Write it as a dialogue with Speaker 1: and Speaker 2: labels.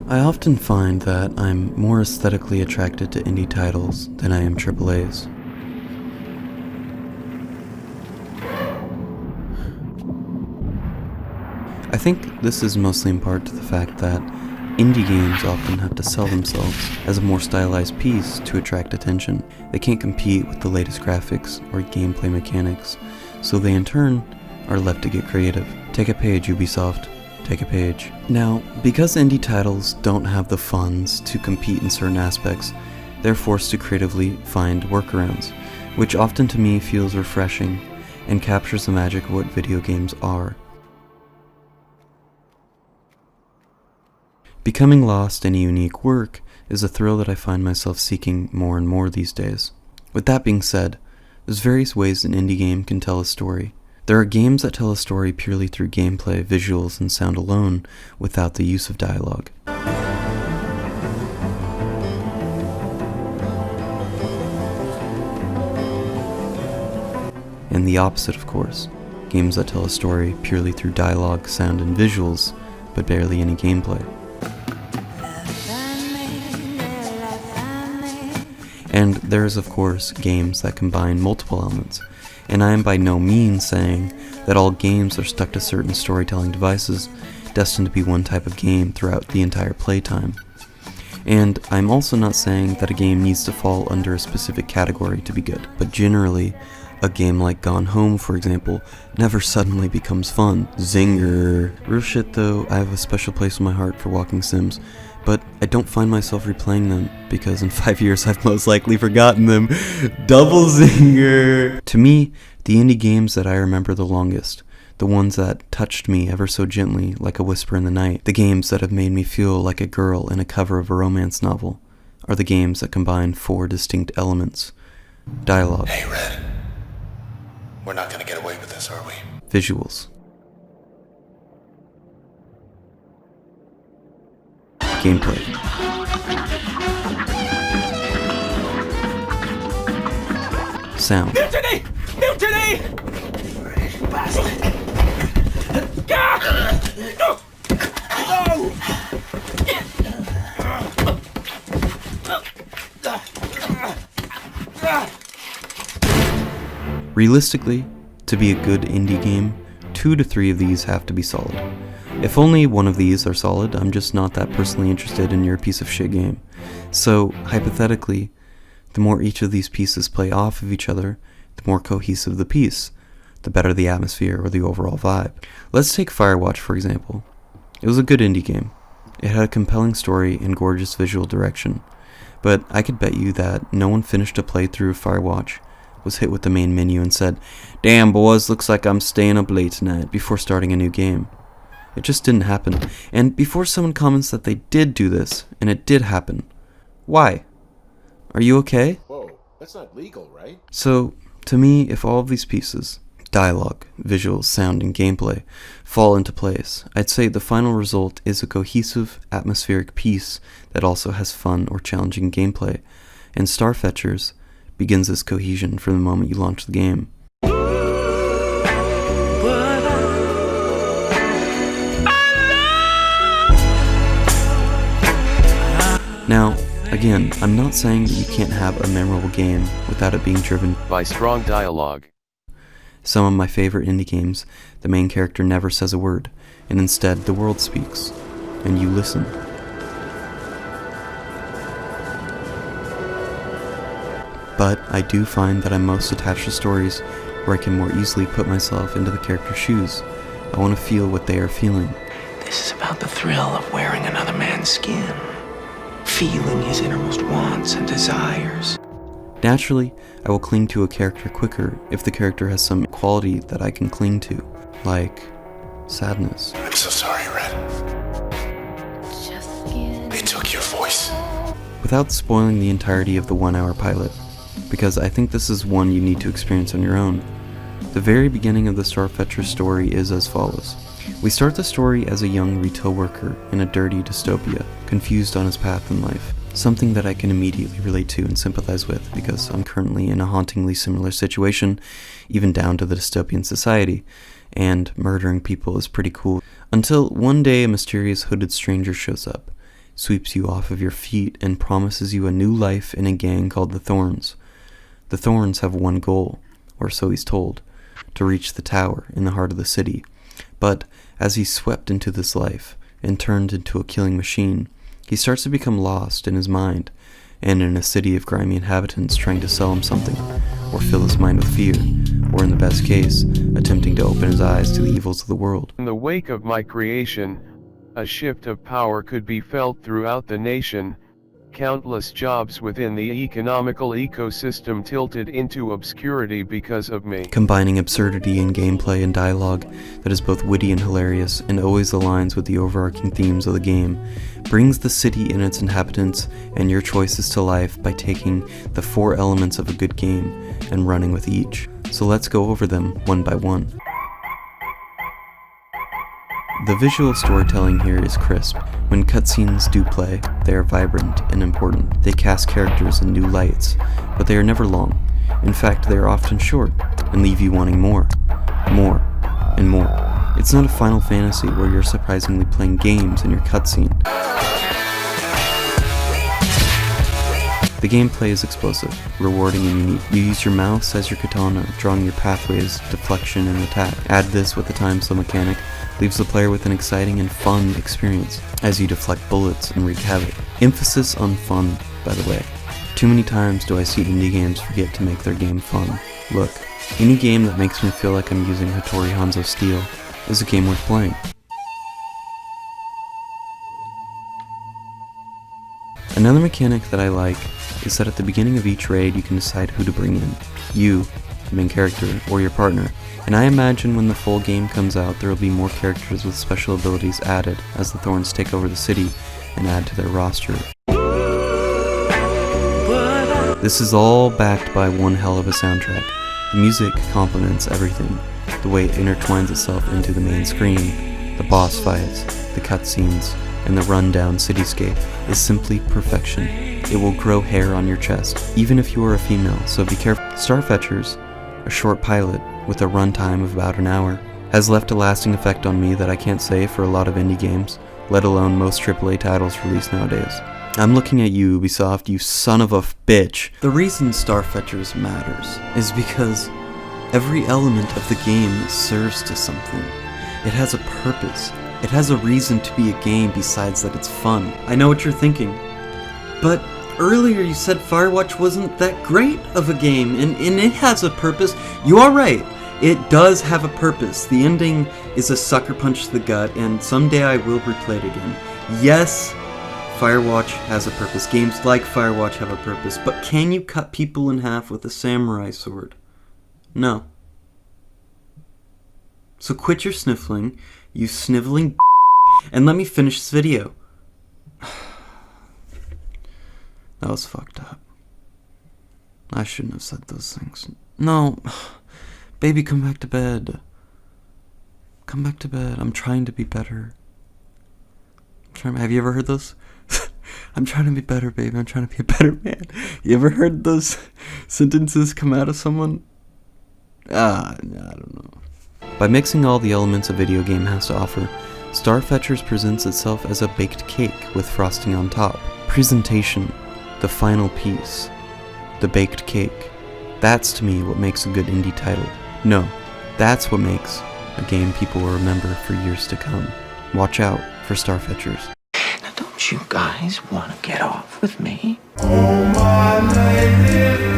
Speaker 1: I often find that I'm more aesthetically attracted to indie titles than I am AAAs. I think this is mostly in part to the fact that indie games often have to sell themselves as a more stylized piece to attract attention. They can't compete with the latest graphics or gameplay mechanics, so they in turn are left to get creative. Take a page, Ubisoft. Take a page. Now, because indie titles don't have the funds to compete in certain aspects, they're forced to creatively find workarounds, which often to me feels refreshing and captures the magic of what video games are. Becoming lost in a unique work is a thrill that I find myself seeking more and more these days. With that being said, there's various ways an indie game can tell a story. There are games that tell a story purely through gameplay, visuals, and sound alone, without the use of dialogue. And the opposite, of course, games that tell a story purely through dialogue, sound, and visuals, but barely any gameplay. And there's, of course, games that combine multiple elements. And I am by no means saying that all games are stuck to certain storytelling devices, destined to be one type of game throughout the entire playtime. And I'm also not saying that a game needs to fall under a specific category to be good, but generally, a game like Gone Home, for example, never suddenly becomes fun. Zinger. Real shit though, I have a special place in my heart for walking sims, but I don't find myself replaying them, because in 5 years I've most likely forgotten them. Double zinger! To me, the indie games that I remember the longest, the ones that touched me ever so gently like a whisper in the night, the games that have made me feel like a girl in a cover of a romance novel, are the games that combine 4 distinct elements. Dialogue.
Speaker 2: Hey, Red. We're not gonna get away with this, are we?
Speaker 1: Visuals. Gameplay. Sound.
Speaker 3: Mutiny! Mutiny!
Speaker 1: Realistically, to be a good indie game, 2 to 3 of these have to be solid. If only one of these are solid, I'm just not that personally interested in your piece of shit game. So, hypothetically, the more each of these pieces play off of each other, the more cohesive the piece, the better the atmosphere or the overall vibe. Let's take FIREWATCH for example. It was a good indie game. It had a compelling story and gorgeous visual direction, but I could bet you that no one finished a playthrough of FIREWATCH, was hit with the main menu and said, "Damn boys, looks like I'm staying up late tonight," before starting a new game. It just didn't happen. And before someone comments that they did do this, and it did happen, why? Are you okay?
Speaker 2: Whoa, that's not legal, right?
Speaker 1: So, to me, if all of these pieces, dialogue, visuals, sound, and gameplay, fall into place, I'd say the final result is a cohesive, atmospheric piece that also has fun or challenging gameplay, and Starfetchers begins this cohesion from the moment you launch the game. Now, again, I'm not saying that you can't have a memorable game without it being driven
Speaker 4: by strong dialogue.
Speaker 1: Some of my favorite indie games, the main character never says a word, and instead the world speaks, and you listen. But I do find that I'm most attached to stories where I can more easily put myself into the character's shoes. I want to feel what they are feeling.
Speaker 5: This is about the thrill of wearing another man's skin, feeling his innermost wants and desires.
Speaker 1: Naturally, I will cling to a character quicker if the character has some quality that I can cling to, like sadness.
Speaker 2: I'm so sorry, Red. They took your voice.
Speaker 1: Without spoiling the entirety of the 1-hour pilot, because I think this is one you need to experience on your own. The very beginning of the Starfetcher story is as follows. We start the story as a young retail worker in a dirty dystopia, confused on his path in life. Something that I can immediately relate to and sympathize with, because I'm currently in a hauntingly similar situation, even down to the dystopian society, and murdering people is pretty cool. Until one day a mysterious hooded stranger shows up, sweeps you off of your feet, and promises you a new life in a gang called the Thorns. The Thorns have one goal, or so he's told, to reach the tower in the heart of the city. But as he's swept into this life and turned into a killing machine, he starts to become lost in his mind, and in a city of grimy inhabitants trying to sell him something, or fill his mind with fear, or in the best case, attempting to open his eyes to the evils of the world.
Speaker 4: In the wake of my creation, a shift of power could be felt throughout the nation. Countless jobs within the economical ecosystem tilted into obscurity because of me.
Speaker 1: Combining absurdity in gameplay and dialogue that is both witty and hilarious and always aligns with the overarching themes of the game, brings the city and its inhabitants and your choices to life by taking the 4 elements of a good game and running with each. So let's go over them one by one. The visual storytelling here is crisp. When cutscenes do play, they are vibrant and important. They cast characters in new lights, but they are never long. In fact, they are often short and leave you wanting more, and more. It's not a Final Fantasy where you're surprisingly playing games in your cutscene. The gameplay is explosive, rewarding and unique. You use your mouse as your katana, drawing your pathways, deflection, and attack. Add this with the time slow mechanic, leaves the player with an exciting and fun experience as you deflect bullets and wreak havoc. Emphasis on fun, by the way. Too many times do I see indie games forget to make their game fun. Look, any game that makes me feel like I'm using Hattori Hanzo steel is a game worth playing. Another mechanic that I like is that at the beginning of each raid you can decide who to bring in. You, the main character, or your partner. And I imagine when the full game comes out there will be more characters with special abilities added as the Thorns take over the city and add to their roster. This is all backed by one hell of a soundtrack. The music complements everything, the way it intertwines itself into the main screen, the boss fights, the cutscenes, and the rundown cityscape is simply perfection. It will grow hair on your chest, even if you are a female, so be careful. Starfetchers, a short pilot with a runtime of about an hour, has left a lasting effect on me that I can't say for a lot of indie games, let alone most AAA titles released nowadays. I'm looking at you, Ubisoft, you son of a bitch. The reason Starfetchers matters is because every element of the game serves to something. It has a purpose. It has a reason to be a game besides that it's fun. I know what you're thinking, but earlier you said FIREWATCH wasn't that great of a game, and it has a purpose. You are right. It does have a purpose. The ending is a sucker punch to the gut, and someday I will replay it again. Yes, FIREWATCH has a purpose. Games like FIREWATCH have a purpose, but can you cut people in half with a samurai sword? No. So quit your sniffling, you sniveling and let me finish this video. That was fucked up. I shouldn't have said those things. No. Baby, come back to bed. Come back to bed. I'm trying to be better. Have you ever heard those? I'm trying to be better, baby. I'm trying to be a better man. You ever heard those sentences come out of someone? I don't know. By mixing all the elements a video game has to offer, Starfetchers presents itself as a baked cake with frosting on top. Presentation, the final piece, the baked cake. That's to me what makes a good indie title. No, that's what makes a game people will remember for years to come. Watch out for Starfetchers.
Speaker 5: Now, don't you guys want to get off with me?
Speaker 6: Oh, my lady,